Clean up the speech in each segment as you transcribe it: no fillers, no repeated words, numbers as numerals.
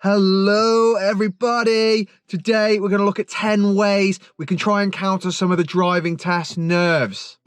Hello everybody! Today we're going to look at 10 ways we can try and counter some of the driving test nerves.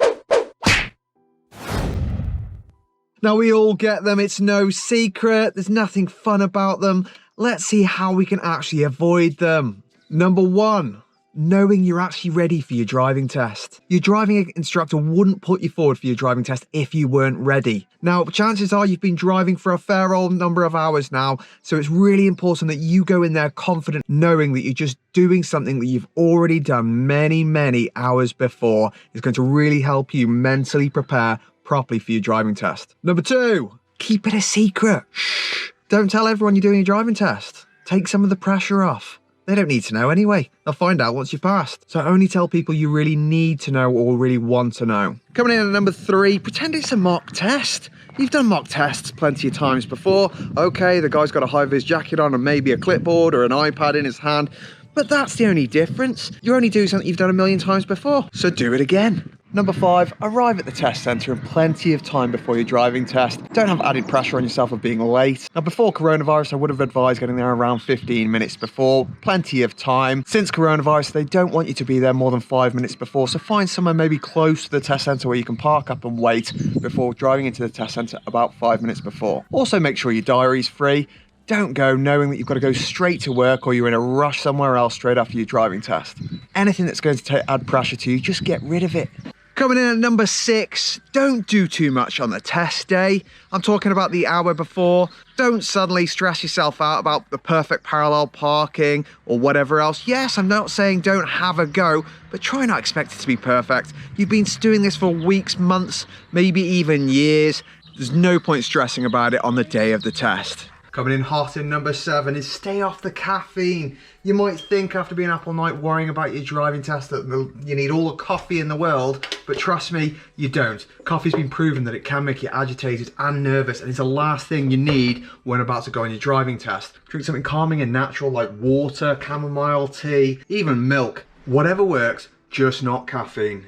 Now we all get them, it's no secret, there's nothing fun about them. Let's see how we can actually avoid them. Number 1, knowing you're actually ready for your driving test. Your driving instructor wouldn't put you forward for your driving test if you weren't ready. Now, chances are you've been driving for a fair old number of hours now, so it's really important that you go in there confident, knowing that you're just doing something that you've already done many hours before. It's going to really help you mentally prepare properly for your driving test. Number 2, keep it a secret. Shh. Don't tell everyone you're doing your driving test. Take some of the pressure off. They don't need to know anyway. They'll find out once you've passed. So only tell people you really need to know or really want to know. Coming in at number 3, pretend it's a mock test. You've done mock tests plenty of times before. Okay, the guy's got a high-vis jacket on and maybe a clipboard or an iPad in his hand, but that's the only difference. You're only doing something you've done a million times before, so do it again. Number 5, arrive at the test centre in plenty of time before your driving test. Don't have added pressure on yourself of being late. Now, before coronavirus, I would have advised getting there around 15 minutes before. Plenty of time. Since coronavirus, they don't want you to be there more than 5 minutes before, so find somewhere maybe close to the test centre where you can park up and wait before driving into the test centre about 5 minutes before. Also, make sure your diary's free. Don't go knowing that you've got to go straight to work or you're in a rush somewhere else straight after your driving test. Anything that's going to add pressure to you, just get rid of it. Coming in at number 6, don't do too much on the test day. I'm talking about the hour before. Don't suddenly stress yourself out about the perfect parallel parking or whatever else. Yes, I'm not saying don't have a go, but try not expect it to be perfect. You've been doing this for weeks, months, maybe even years. There's no point stressing about it on the day of the test. Coming in hot in number 7 is stay off the caffeine. You might think after being up all night worrying about your driving test that you need all the coffee in the world, but trust me, you don't. Coffee's been proven that it can make you agitated and nervous, and it's the last thing you need when about to go on your driving test. Drink something calming and natural like water, chamomile tea, even milk. Whatever works, just not caffeine.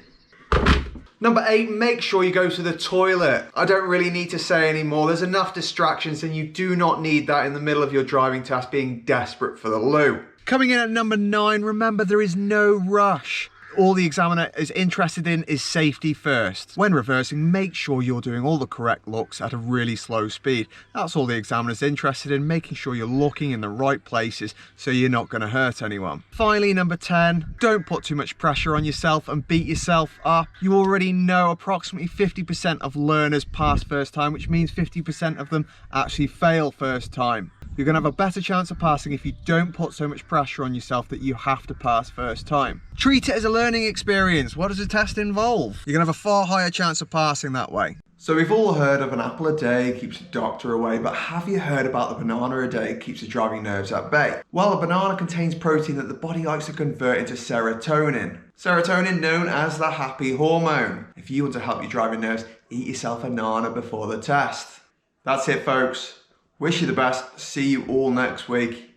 Number 8, make sure you go to the toilet. I don't really need to say anymore. There's enough distractions and you do not need that in the middle of your driving test being desperate for the loo. Coming in at number 9, remember there is no rush. All the examiner is interested in is safety first. When reversing, make sure you're doing all the correct looks at a really slow speed. That's all the examiner's interested in, making sure you're looking in the right places so you're not going to hurt anyone. Finally, number 10, don't put too much pressure on yourself and beat yourself up. You already know approximately 50% of learners pass first time, which means 50% of them actually fail first time. You're going to have a better chance of passing if you don't put so much pressure on yourself that you have to pass first time. Treat it as a learning experience. What does a test involve? You're going to have a far higher chance of passing that way. So we've all heard of an apple a day keeps a doctor away, but have you heard about the banana a day keeps the driving nerves at bay? Well, a banana contains protein that the body likes to convert into serotonin. Serotonin known as the happy hormone. If you want to help your driving nerves, eat yourself a banana before the test. That's it, folks. Wish you the best. See you all next week.